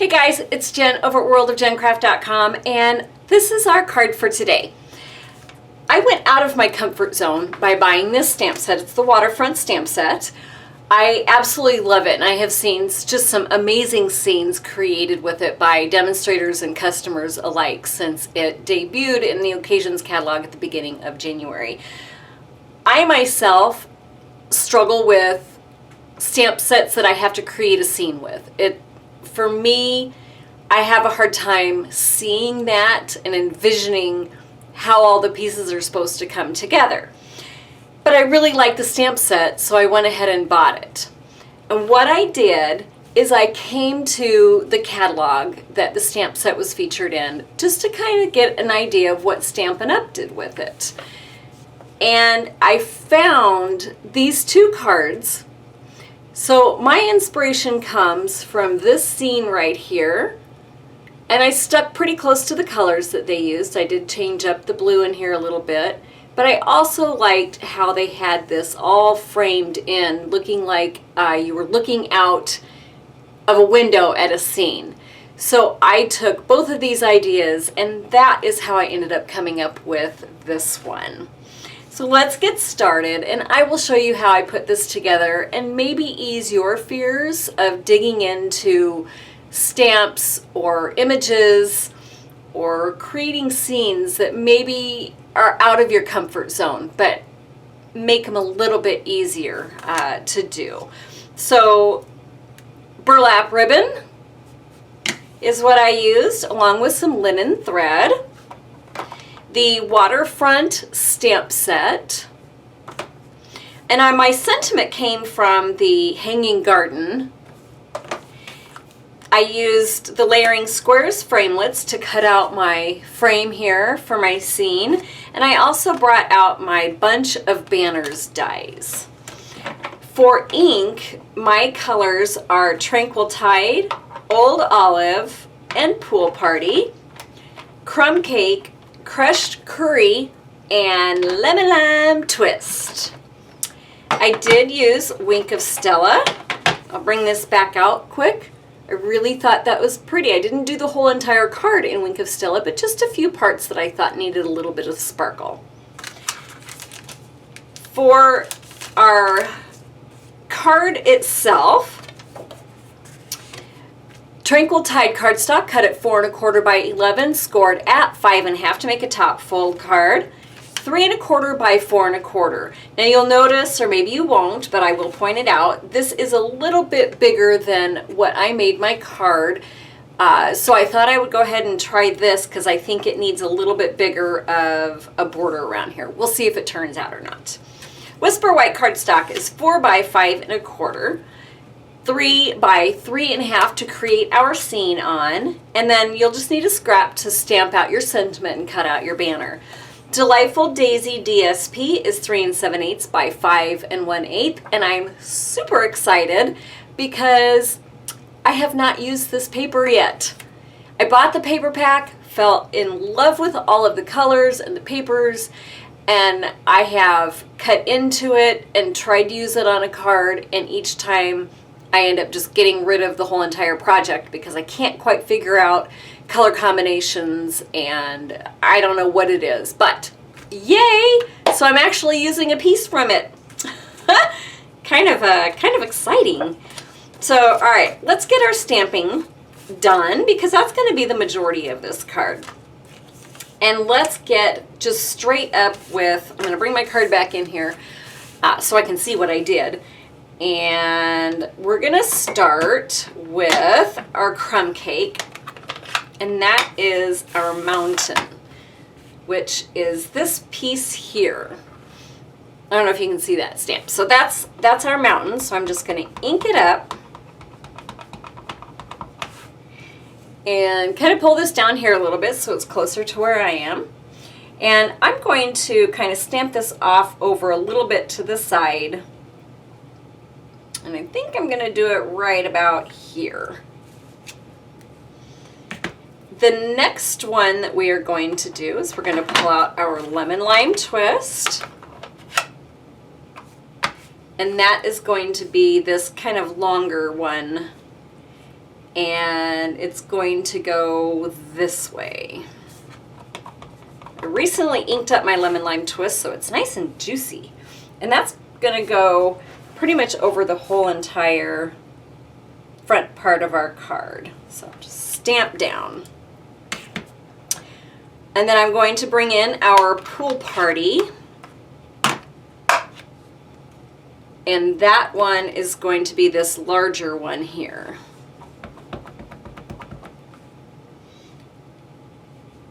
Hey guys, it's Jen over at worldofjencraft.com, and this is our card for today. I went out of my comfort zone by buying this stamp set. It's the Waterfront stamp set. I absolutely love it, and I have seen just some amazing scenes created with it by demonstrators and customers alike since it debuted in the Occasions catalog at the beginning of January. I myself struggle with stamp sets that I have to create a scene with. For me, I have a hard time seeing that and envisioning how all the pieces are supposed to come together. But I really like the stamp set, so I went ahead and bought it. And what I did is I came to the catalog that the stamp set was featured in just to kind of get an idea of what Stampin' Up did with it. And I found these two cards. So my inspiration comes from this scene right here, and I stuck pretty close to the colors that they used. I did change up the blue in here a little bit, but I also liked how they had this all framed in, looking like you were looking out of a window at a scene. So I took both of these ideas, and that is how I ended up coming up with this one. So let's get started, and I will show you how I put this together and maybe ease your fears of digging into stamps or images or creating scenes that maybe are out of your comfort zone, but make them a little bit easier to do. So burlap ribbon is what I used, along with some linen thread. The Waterfront stamp set, and my sentiment came from the Hanging Garden. I used the layering squares framelits to cut out my frame here for my scene, and I also brought out my bunch of banners dies. For ink, my colors are Tranquil Tide, Old Olive, and Pool Party, Crumb Cake, Crushed Curry, and Lemon Lime Twist. I did use Wink of Stella. I'll bring this back out quick. I really thought that was pretty. I didn't do the whole entire card in Wink of Stella, but just a few parts that I thought needed a little bit of sparkle. For our card itself, Tranquil Tide cardstock, cut at 4 1/4 by 11, scored at 5 1/2 to make a top fold card. 3 1/4 by 4 1/4. Now you'll notice, or maybe you won't, but I will point it out, this is a little bit bigger than what I made my card. So I thought I would go ahead and try this because I think it needs a little bit bigger of a border around here. We'll see if it turns out or not. Whisper White cardstock is 4 by 5 1/4. 3 by 3 1/2 to create our scene on, and then you'll just need a scrap to stamp out your sentiment and cut out your banner. Delightful Daisy DSP is 3 7/8 by 5 1/8, and I'm super excited because I have not used this paper yet. I bought the paper pack, fell in love with all of the colors and the papers, and I have cut into it and tried to use it on a card, and each time I end up just getting rid of the whole entire project because I can't quite figure out color combinations and I don't know what it is, but yay! So I'm actually using a piece from it. kind of exciting. So all right, let's get our stamping done because that's going to be the majority of this card. And let's get just straight up with, I'm going to bring my card back in here so I can see what I did. And we're gonna start with our crumb cake, and that is our mountain, which is this piece here. I don't know if you can see that stamp. So that's our mountain. So I'm just gonna ink it up and kind of pull this down here a little bit so it's closer to where I am. And I'm going to kind of stamp this off over a little bit to the side. And I think I'm going to do it right about here. The next one that we are going to do is we're going to pull out our lemon lime twist. And that is going to be this kind of longer one and it's going to go this way. I recently inked up my lemon lime twist, so it's nice and juicy. And that's going to go pretty much over the whole entire front part of our card. So just stamp down. And then I'm going to bring in our pool party. And that one is going to be this larger one here.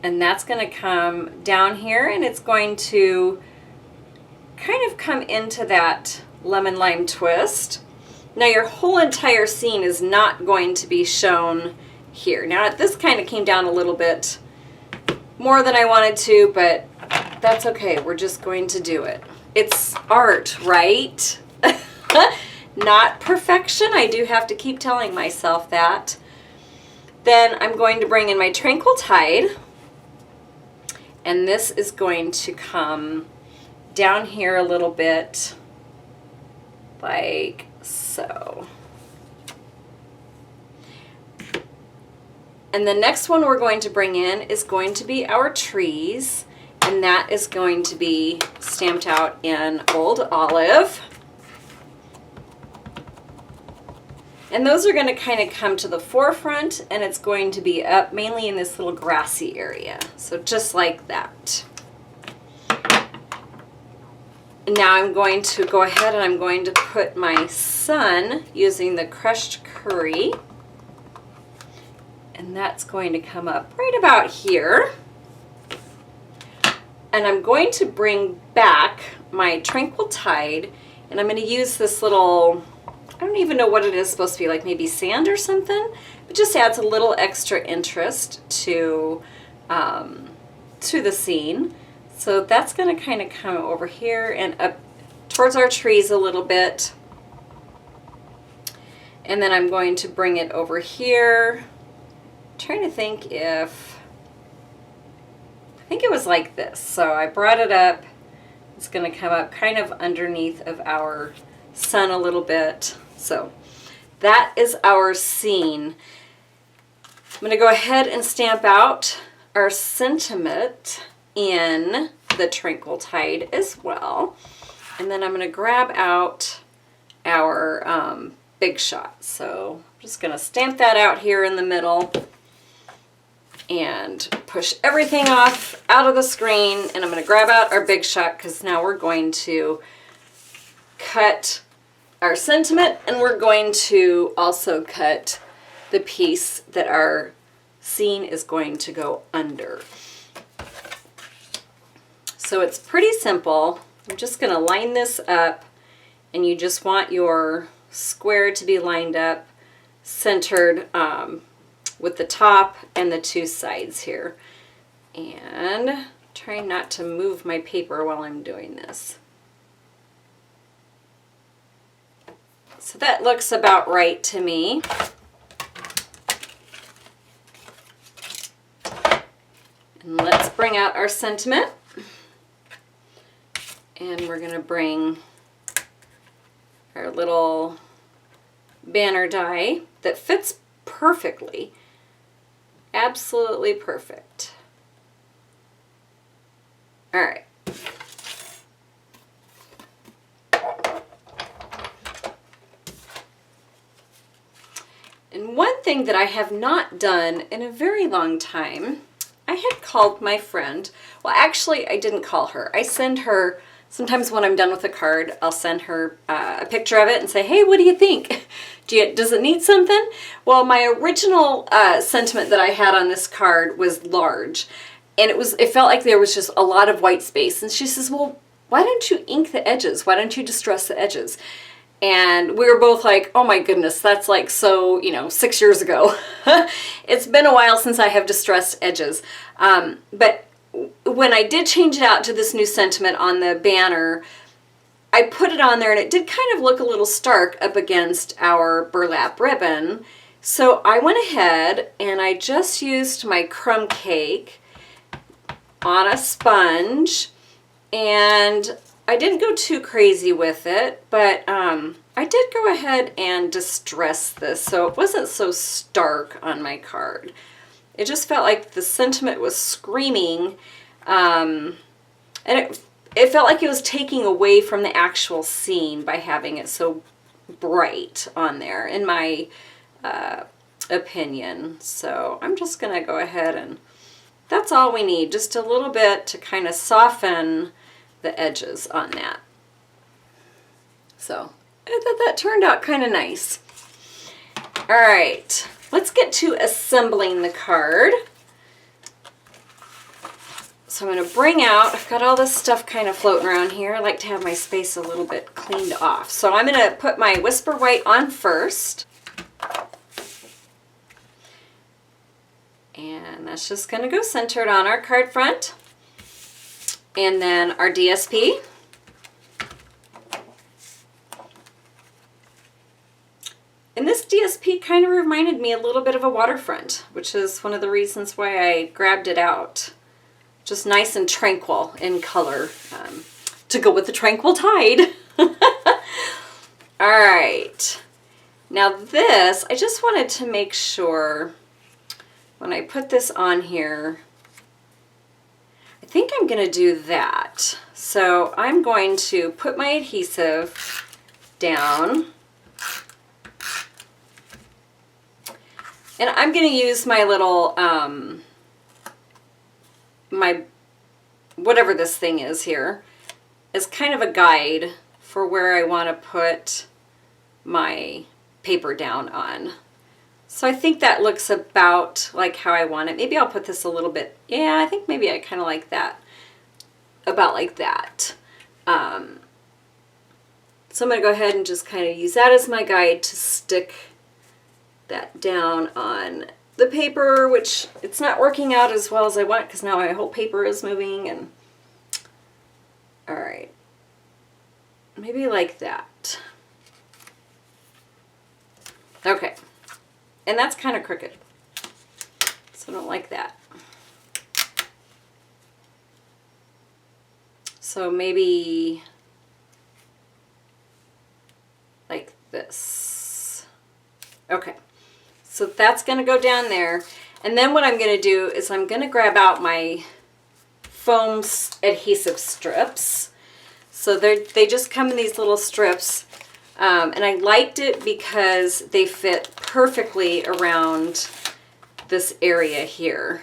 And that's going to come down here, and it's going to kind of come into that lemon lime twist. Now your whole entire scene is not going to be shown here. Now this kind of came down a little bit more than I wanted to, but that's okay. We're just going to do it. It's art, right? Not perfection. I do have to keep telling myself that. Then I'm going to bring in my Tranquil Tide, and this is going to come down here a little bit like so. And the next one we're going to bring in is going to be our trees, and that is going to be stamped out in Old Olive. And those are going to kind of come to the forefront, and it's going to be up mainly in this little grassy area. So just like that. And now I'm going to go ahead and I'm going to put my sun using the crushed curry. And that's going to come up right about here. And I'm going to bring back my Tranquil Tide, and I'm going to use this little, I don't even know what it is supposed to be, like maybe sand or something. It just adds a little extra interest to the scene. So that's going to kind of come over here and up towards our trees a little bit. And then I'm going to bring it over here. I'm trying to think if, I think it was like this. So I brought it up. It's going to come up kind of underneath of our sun a little bit. So that is our scene. I'm going to go ahead and stamp out our sentiment in the Tranquil Tide as well. And then I'm going to grab out our Big Shot. So I'm just going to stamp that out here in the middle and push everything off out of the screen. And I'm going to grab out our Big Shot because now we're going to cut our sentiment, and we're going to also cut the piece that our scene is going to go under. So it's pretty simple. I'm just going to line this up, and you just want your square to be lined up, centered with the top and the two sides here. And try not to move my paper while I'm doing this. So that looks about right to me. And let's bring out our sentiment. And we're going to bring our little banner die that fits perfectly. Absolutely perfect. All right. And one thing that I have not done in a very long time, I had called my friend. Well, actually, I didn't call her. I send her, sometimes when I'm done with a card, I'll send her a picture of it and say, hey, what do you think? Does it need something? Well, my original sentiment that I had on this card was large. And it felt like there was just a lot of white space. And she says, well, why don't you ink the edges? Why don't you distress the edges? And we were both like, oh my goodness, that's like so, 6 years ago. It's been a while since I have distressed edges. But when I did change it out to this new sentiment on the banner, I put it on there and it did kind of look a little stark up against our burlap ribbon. So I went ahead and I just used my crumb cake on a sponge, and I didn't go too crazy with it, but I did go ahead and distress this so it wasn't so stark on my card. It just felt like the sentiment was screaming, and it felt like it was taking away from the actual scene by having it so bright on there, in my opinion. So I'm just going to go ahead and that's all we need, just a little bit to kind of soften the edges on that. So I thought that turned out kind of nice. All right, let's get to assembling the card. So I'm going to bring out, I've got all this stuff kind of floating around here. I like to have my space a little bit cleaned off. So I'm going to put my Whisper White on first. And that's just going to go centered on our card front. And then our DSP. And this DSP kind of reminded me a little bit of a Waterfront, which is one of the reasons why I grabbed it out. Just nice and tranquil in color, to go with the tranquil tide. All right. Now this, I just wanted to make sure when I put this on here, I think I'm going to do that. So I'm going to put my adhesive down. And I'm going to use my little, my, whatever this thing is here, as kind of a guide for where I want to put my paper down on. So I think that looks about like how I want it. Maybe I'll put this a little bit, yeah, I think maybe I kind of like that, about like that. So I'm going to go ahead and just kind of use that as my guide to stick that down on the paper, which it's not working out as well as I want because now my whole paper is moving. And all right, maybe like that. Okay, and that's kind of crooked, so I don't like that. So maybe like this. Okay. So that's going to go down there. And then what I'm going to do is I'm going to grab out my foam adhesive strips. So they just come in these little strips. And I liked it because they fit perfectly around this area here.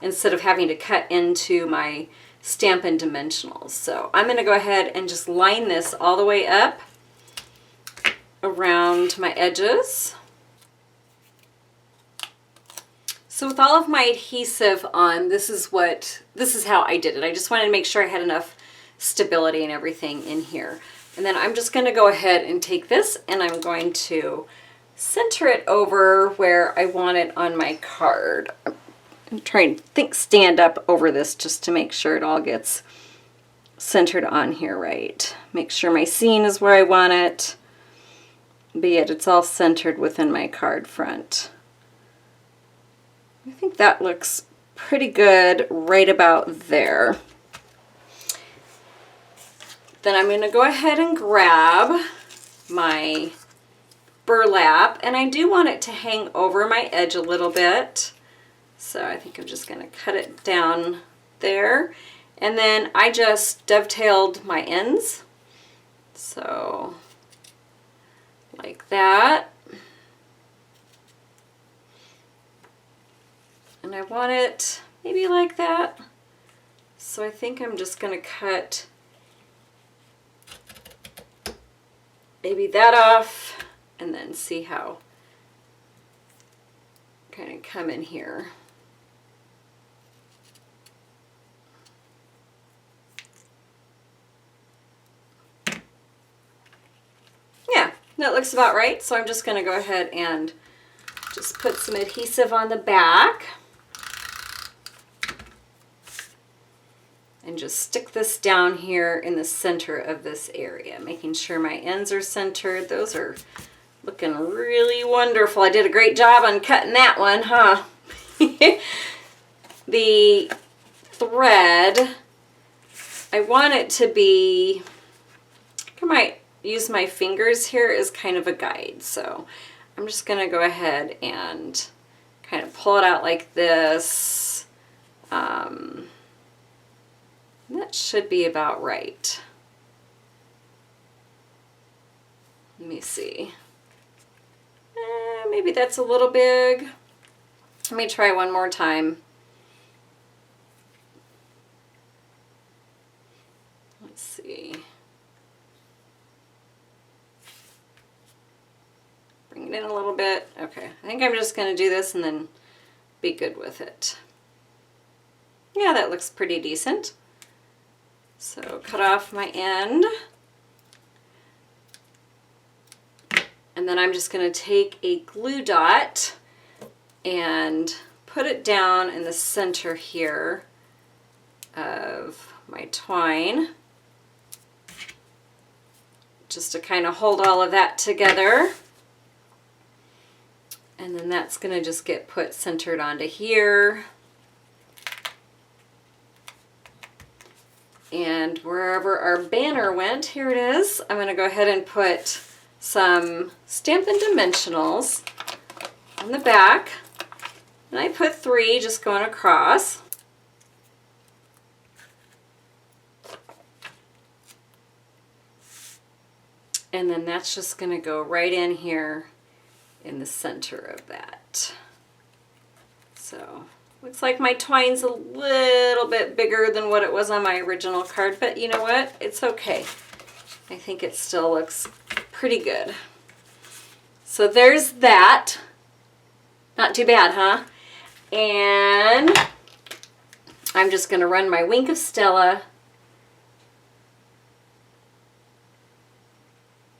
Instead of having to cut into my Stampin' Dimensionals. So I'm going to go ahead and just line this all the way up around my edges. So with all of my adhesive on, this is how I did it. I just wanted to make sure I had enough stability and everything in here. And then I'm just going to go ahead and take this and I'm going to center it over where I want it on my card. I'm trying to stand up over this just to make sure it all gets centered on here right. Make sure my scene is where I want it, but yet it's all centered within my card front. I think that looks pretty good right about there. Then I'm going to go ahead and grab my burlap, and I do want it to hang over my edge a little bit. So I think I'm just going to cut it down there. And then I just dovetailed my ends. So like that. And I want it maybe like that. So I think I'm just going to cut maybe that off and then see how kind of come in here. Yeah, that looks about right. So I'm just going to go ahead and just put some adhesive on the back. And just stick this down here in the center of this area, making sure my ends are centered. Those are looking really wonderful. I did a great job on cutting that one, huh? The thread I want it to be, I might use my fingers here as kind of a guide. So I'm just going to go ahead and kind of pull it out like this. That should be about right. Let me see. Maybe that's a little big. Let me try one more time. Let's see. Bring it in a little bit. Okay, I think I'm just going to do this and then be good with it. Yeah, that looks pretty decent. So cut off my end. And then I'm just going to take a glue dot and put it down in the center here of my twine, just to kind of hold all of that together. And then that's going to just get put centered onto here. And wherever our banner went, here it is. I'm going to go ahead and put some Stampin' Dimensionals on the back. And I put 3 just going across. And then that's just going to go right in here in the center of that. So looks like my twine's a little bit bigger than what it was on my original card, but you know what? It's okay. I think it still looks pretty good. So there's that. Not too bad, huh? And I'm just going to run my Wink of Stella.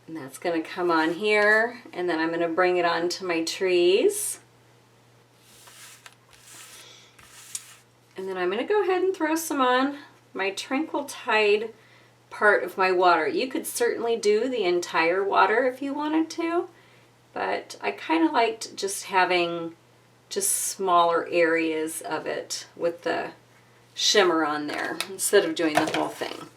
And that's going to come on here. And then I'm going to bring it onto my trees. And then I'm going to go ahead and throw some on my Tranquil Tide part of my water. You could certainly do the entire water if you wanted to, but I kind of liked just having just smaller areas of it with the shimmer on there instead of doing the whole thing.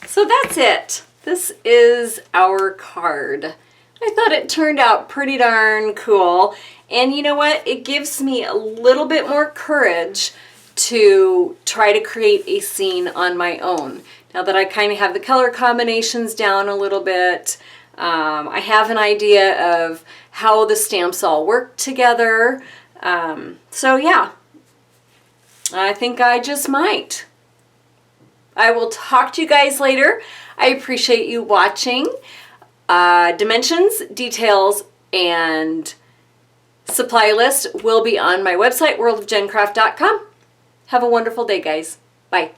So that's it. This is our card. I thought it turned out pretty darn cool. And you know what? It gives me a little bit more courage to try to create a scene on my own. Now that I kind of have the color combinations down a little bit, I have an idea of how the stamps all work together. So yeah, I think I just might. I will talk to you guys later. I appreciate you watching. Dimensions, details, and supply list will be on my website, worldofgencraft.com. Have a wonderful day, guys. Bye.